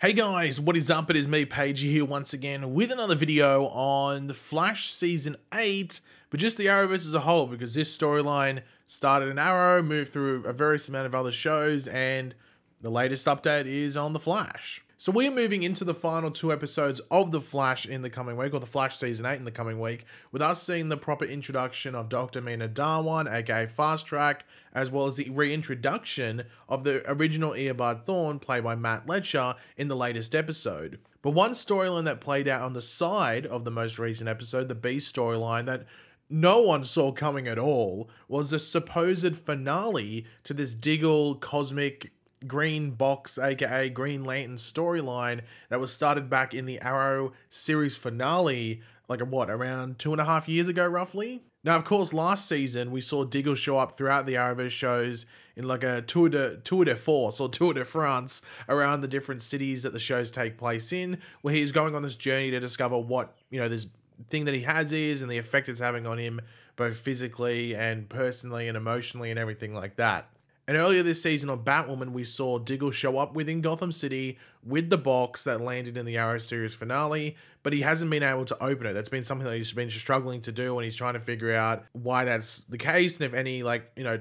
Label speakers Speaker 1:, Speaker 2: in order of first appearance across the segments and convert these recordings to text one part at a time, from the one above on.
Speaker 1: Hey guys, what is up? It is me, Pagey, here once again with another video on The Flash Season 8, but just the Arrowverse as a whole, because this storyline started in Arrow, moved through a various amount of other shows, and the latest update is on The Flash. So we are moving into the final 2 episodes of The Flash in the coming week, or The Flash Season 8 in the coming week, with us seeing the proper introduction of Dr. Mina Darwan, aka Fast Track, as well as the reintroduction of the original Eobard Thawne, played by Matt Letcher, in the latest episode. But one storyline that played out on the side of the most recent episode, the Beast storyline, that no one saw coming at all, was the supposed finale to this Diggle cosmic Green Box, aka Green Lantern storyline that was started back in the Arrow series finale, like around 2.5 years ago, roughly. Now, of course, last season we saw Diggle show up throughout the Arrowverse shows in like a tour de force or tour de France around the different cities that the shows take place in, where he's going on this journey to discover what, this thing that he has is and the effect it's having on him, both physically and personally and emotionally and everything like that. And earlier this season on Batwoman, we saw Diggle show up within Gotham City with the box that landed in the Arrow series finale, but he hasn't been able to open it. That's been something that he's been struggling to do, and he's trying to figure out why that's the case and if any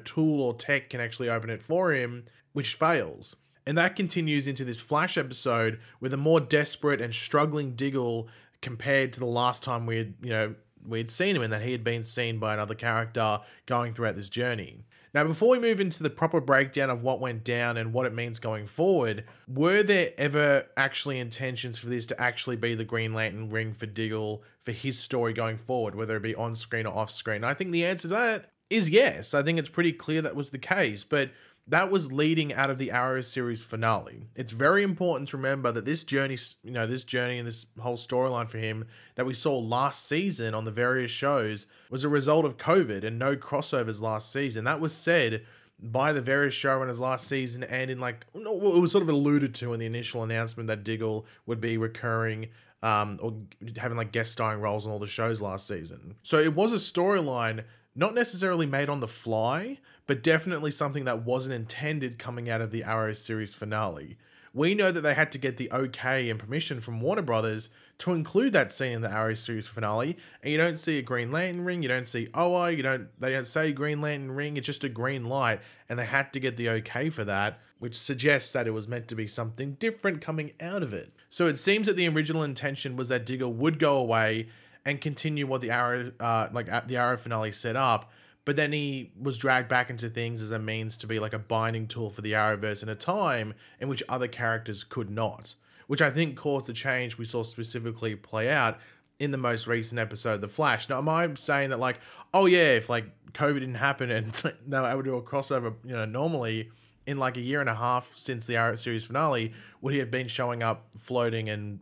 Speaker 1: tool or tech can actually open it for him, which fails. And that continues into this Flash episode with a more desperate and struggling Diggle compared to the last time we'd seen him, and that he had been seen by another character going throughout this journey. Now, before we move into the proper breakdown of what went down and what it means going forward, were there ever actually intentions for this to actually be the Green Lantern ring for Diggle for his story going forward, whether it be on screen or off screen? I think the answer to that is yes. I think it's pretty clear that was the case, but that was leading out of the Arrow series finale. It's very important to remember that this journey and this whole storyline for him that we saw last season on the various shows was a result of COVID and no crossovers last season. That was said by the various showrunners last season, and it was sort of alluded to in the initial announcement that Diggle would be recurring or having guest starring roles on all the shows last season. So it was a storyline not necessarily made on the fly, but definitely something that wasn't intended coming out of the Arrow series finale. We know that they had to get the okay and permission from Warner Brothers to include that scene in the Arrow series finale, and you don't see a Green Lantern ring, you don't see Oa, they don't say Green Lantern ring, it's just a green light, and they had to get the okay for that, which suggests that it was meant to be something different coming out of it. So it seems that the original intention was that Diggle would go away and continue what the Arrow, the Arrow finale set up, but then he was dragged back into things as a means to be like a binding tool for the Arrowverse in a time in which other characters could not, which I think caused the change we saw specifically play out in the most recent episode of The Flash. Now, am I saying that oh yeah, if COVID didn't happen and they were able to do a crossover, normally in a year and a half since the Arrow series finale, would he have been showing up floating and,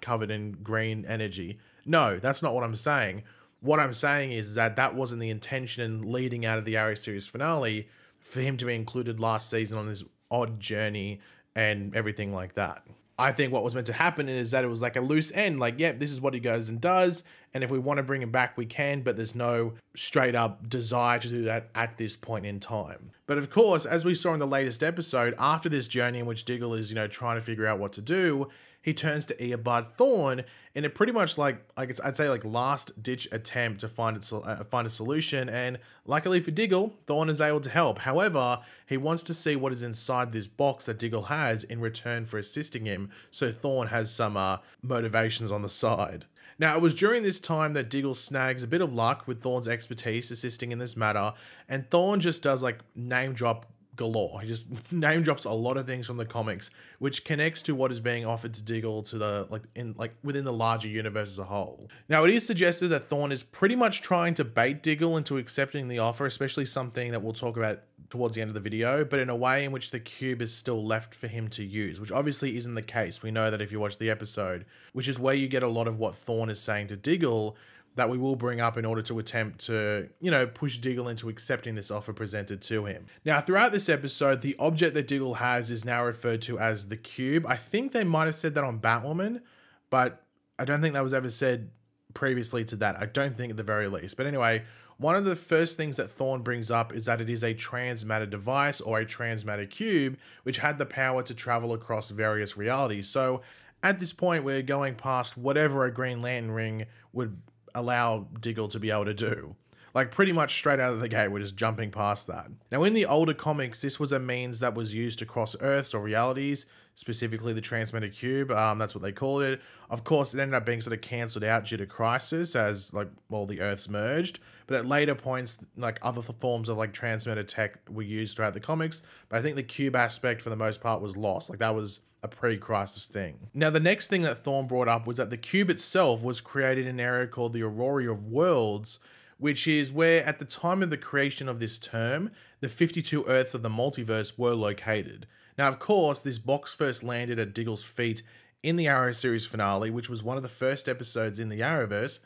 Speaker 1: covered in green energy? No, that's not what I'm saying. What I'm saying is that wasn't the intention leading out of the Arrow series finale for him to be included last season on this odd journey and everything like that. I think what was meant to happen is that it was like a loose end, yep, this is what he goes and does, and if we want to bring him back, we can, but there's no straight up desire to do that at this point in time. But of course, as we saw in the latest episode, after this journey in which Diggle is, trying to figure out what to do, he turns to Eobard Thawne in a pretty much I'd say last ditch attempt to find a solution, and luckily for Diggle, Thawne is able to help. However, he wants to see what is inside this box that Diggle has in return for assisting him, so Thawne has some motivations on the side. Now, it was during this time that Diggle snags a bit of luck with Thawne's expertise assisting in this matter, and Thawne just does name drop galore. He just name drops a lot of things from the comics, which connects to what is being offered to Diggle to the within the larger universe as a whole. Now, it is suggested that Thawne is pretty much trying to bait Diggle into accepting the offer, especially something that we'll talk about towards the end of the video, but in a way in which the cube is still left for him to use, which obviously isn't the case. We know that if you watch the episode, which is where you get a lot of what Thawne is saying to Diggle, that we will bring up in order to attempt to, push Diggle into accepting this offer presented to him. Now, throughout this episode, the object that Diggle has is now referred to as the cube. I think they might have said that on Batwoman, but I don't think that was ever said previously to that. I don't think at the very least. But anyway, one of the first things that Thawne brings up is that it is a transmatter device or a transmatter cube, which had the power to travel across various realities. So at this point, we're going past whatever a Green Lantern ring would allow Diggle to be able to do. Like pretty much straight out of the gate, we're just jumping past that. Now in the older comics, this was a means that was used to cross Earths or realities, specifically the Transmatter Cube, that's what they called it. Of course, it ended up being sort of cancelled out due to Crisis as like, well, the Earths merged. But at later points, like other forms of like transmitter tech were used throughout the comics. But I think the cube aspect for the most part was lost. Like that was a pre-Crisis thing. Now, the next thing that Thawne brought up was that the cube itself was created in an area called the Aurora of Worlds, which is where at the time of the creation of this term, the 52 Earths of the multiverse were located. Now, of course, this box first landed at Diggle's feet in the Arrow series finale, which was one of the first episodes in the Arrowverse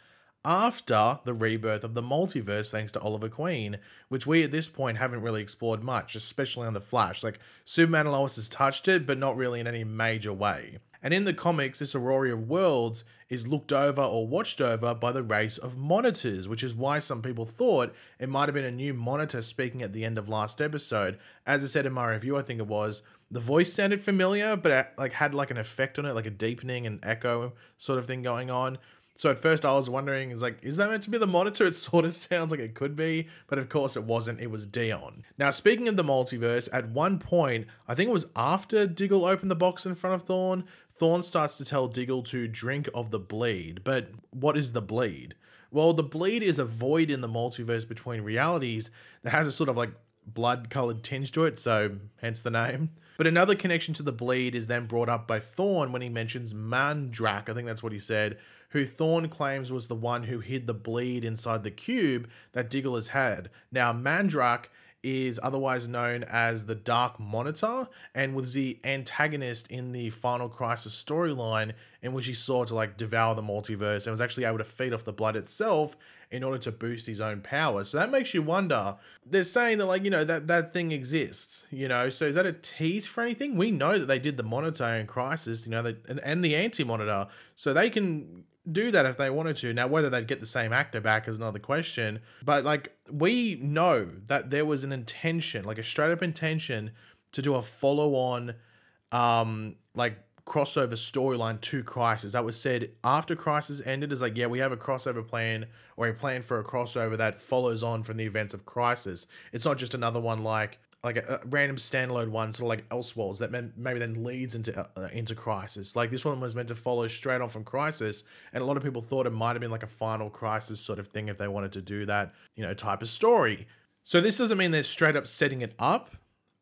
Speaker 1: after the rebirth of the multiverse thanks to Oliver Queen, which we at this point haven't really explored much, especially on The Flash. Like, Superman and Lois has touched it, but not really in any major way. And in the comics, this Aurora of Worlds is looked over or watched over by the race of monitors, which is why some people thought it might have been a new monitor speaking at the end of last episode. As I said in my review, I think it was, the voice sounded familiar, but it like had like an effect on it, like a deepening and echo sort of thing going on. So at first I was wondering, is that meant to be the monitor? It sort of sounds like it could be, but of course it wasn't, it was Dion. Now, speaking of the multiverse, at one point, I think it was after Diggle opened the box in front of Thawne, Thawne starts to tell Diggle to drink of the bleed. But what is the bleed? Well, the bleed is a void in the multiverse between realities that has a sort of like blood-colored tinge to it, so hence the name. But another connection to the bleed is then brought up by Thawne when he mentions Mandrak, I think that's what he said, who Thawne claims was the one who hid the bleed inside the cube that Diggle has had. Now, Mandrak is otherwise known as the Dark Monitor and was the antagonist in the Final Crisis storyline in which he sought to like devour the multiverse and was actually able to feed off the blood itself in order to boost his own power. So that makes you wonder, they're saying that like, you know, that thing exists, you know, so is that a tease for anything? We know that they did the Monitor in Crisis, you know, and the Anti-Monitor, so they can do that if they wanted to. Now, whether they'd get the same actor back is another question, but like, we know that there was an intention, like a straight up intention to do a follow-on like crossover storyline to Crisis. That was said after Crisis ended, is like, yeah, we have a crossover plan, or a plan for a crossover that follows on from the events of Crisis. It's not just another one like a random standalone one, sort of like Elseworlds, that maybe then leads into Crisis. Like, this one was meant to follow straight on from Crisis, and a lot of people thought it might have been like a final Crisis sort of thing if they wanted to do that, you know, type of story. So this doesn't mean they're straight up setting it up,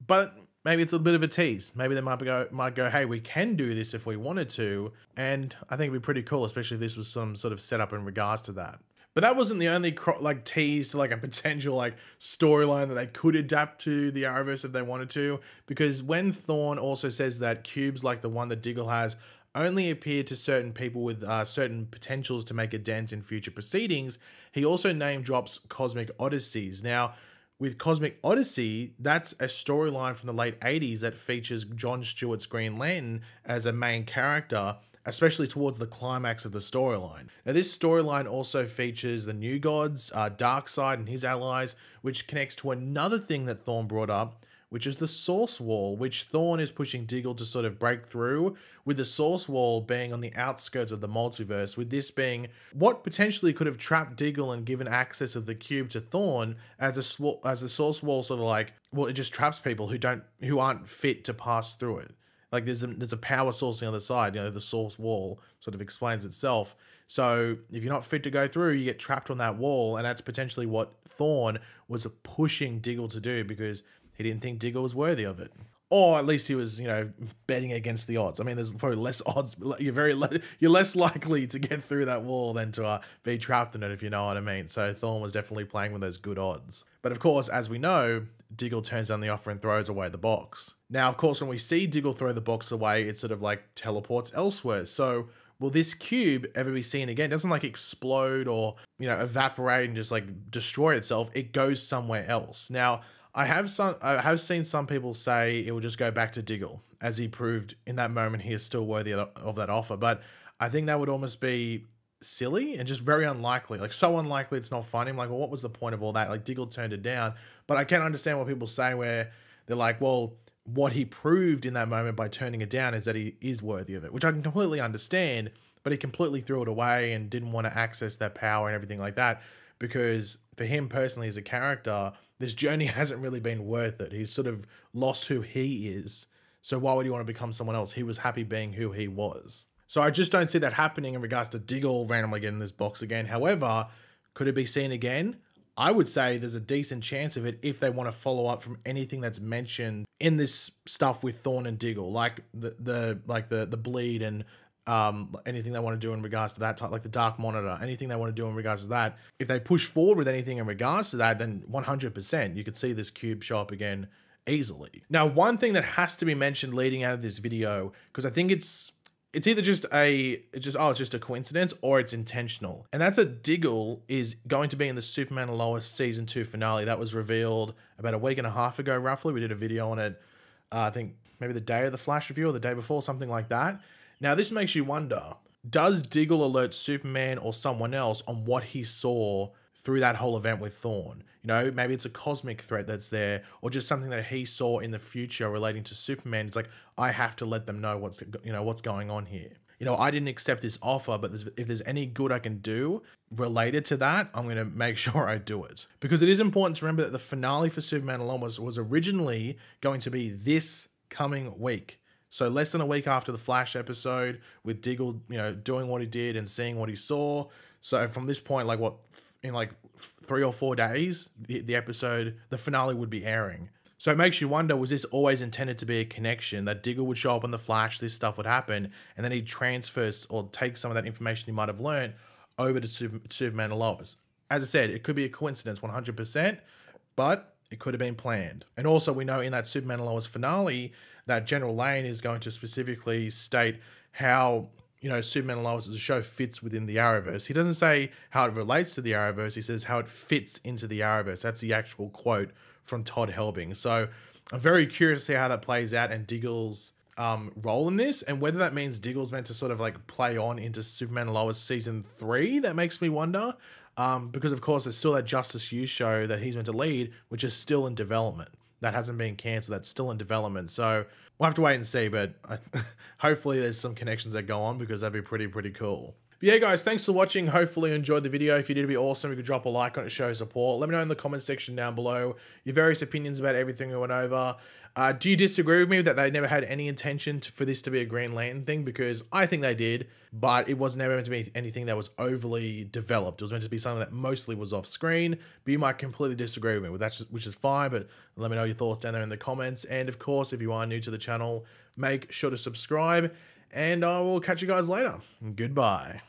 Speaker 1: but maybe it's a bit of a tease. Maybe they might go, hey, we can do this if we wanted to, and I think it'd be pretty cool, especially if this was some sort of setup in regards to that. But that wasn't the only like tease to like a potential like storyline that they could adapt to the Arrowverse if they wanted to, because when Thawne also says that cubes like the one that Diggle has only appear to certain people with certain potentials to make a dent in future proceedings, he also name drops Cosmic Odysseys. Now, with Cosmic Odyssey, that's a storyline from the late 80s that features John Stewart's Green Lantern as a main character, especially towards the climax of the storyline. Now, this storyline also features the New Gods, Darkseid and his allies, which connects to another thing that Thawne brought up, which is the Source Wall, which Thawne is pushing Diggle to sort of break through, with the Source Wall being on the outskirts of the multiverse, with this being what potentially could have trapped Diggle and given access of the cube to Thawne, as the Source Wall sort of like, well, it just traps people who aren't fit to pass through it. Like, there's a power source on the other side, you know, the Source Wall sort of explains itself. So if you're not fit to go through, you get trapped on that wall, and that's potentially what Thawne was pushing Diggle to do, because he didn't think Diggle was worthy of it. Or at least he was, you know, betting against the odds. I mean, there's probably less odds. You're less likely to get through that wall than to be trapped in it, if you know what I mean. So Thawne was definitely playing with those good odds. But of course, as we know, Diggle turns down the offer and throws away the box. Now, of course, when we see Diggle throw the box away, it sort of like teleports elsewhere. So will this cube ever be seen again? It doesn't like explode or, you know, evaporate and just like destroy itself. It goes somewhere else. Now, I have seen some people say it will just go back to Diggle, as he proved in that moment he is still worthy of that offer. But I think that would almost be silly and just very unlikely. Like, so unlikely it's not funny. I'm like, well, what was the point of all that? Like, Diggle turned it down. But I can understand what people say where they're like, well, what he proved in that moment by turning it down is that he is worthy of it, which I can completely understand, but he completely threw it away and didn't want to access that power and everything like that, because for him personally as a character, this journey hasn't really been worth it. He's sort of lost who he is. So why would he want to become someone else? He was happy being who he was. So I just don't see that happening in regards to Diggle randomly getting this box again. However, could it be seen again? I would say there's a decent chance of it if they want to follow up from anything that's mentioned in this stuff with Thawne and Diggle, like the bleed and anything they want to do in regards to that type, like the Dark Monitor, anything they want to do in regards to that. If they push forward with anything in regards to that, then 100% you could see this cube show up again easily. Now, one thing that has to be mentioned leading out of this video, because I think it's either just it's just a coincidence or it's intentional. And that's that Diggle is going to be in the Superman and Lois season 2 finale. That was revealed about a week and a half ago, roughly. We did a video on it, I think maybe the day of the Flash review or the day before, something like that. Now, this makes you wonder, does Diggle alert Superman or someone else on what he saw through that whole event with Thawne? You know, maybe it's a cosmic threat that's there, or just something that he saw in the future relating to Superman. It's like, I have to let them know what's going on here. You know, I didn't accept this offer, but if there's any good I can do related to that, I'm going to make sure I do it. Because it is important to remember that the finale for Superman Alone was originally going to be this coming week. So less than a week after the Flash episode, with Diggle, you know, doing what he did and seeing what he saw. So from this point, like what, in like 3 or 4 days, the finale would be airing. So it makes you wonder, was this always intended to be a connection, that Diggle would show up on the Flash, this stuff would happen, and then he'd transfer or take some of that information he might have learned over to Superman and Lois? As I said, it could be a coincidence 100%, but it could have been planned. And also, we know in that Superman and Lois finale that General Lane is going to specifically state how, you know, Superman and Lois as a show fits within the Arrowverse. He doesn't say how it relates to the Arrowverse. He says how it fits into the Arrowverse. That's the actual quote from Todd Helbing. So I'm very curious to see how that plays out and Diggle's role in this, and whether that means Diggle's meant to sort of like play on into Superman and Lois season 3. That makes me wonder. Because of course there's still that Justice U show that he's meant to lead, which is still in development. That hasn't been cancelled. That's still in development. So we'll have to wait and see, but hopefully there's some connections that go on, because that'd be pretty cool. But yeah, guys, thanks for watching. Hopefully you enjoyed the video. If you did, it'd be awesome. You could drop a like on it, show support. Let me know in the comment section down below your various opinions about everything we went over. Do you disagree with me that they never had any intention for this to be a Green Lantern thing? Because I think they did, but it was never meant to be anything that was overly developed. It was meant to be something that mostly was off screen, but you might completely disagree with me, which is fine, but let me know your thoughts down there in the comments. And of course, if you are new to the channel, make sure to subscribe, and I will catch you guys later. Goodbye.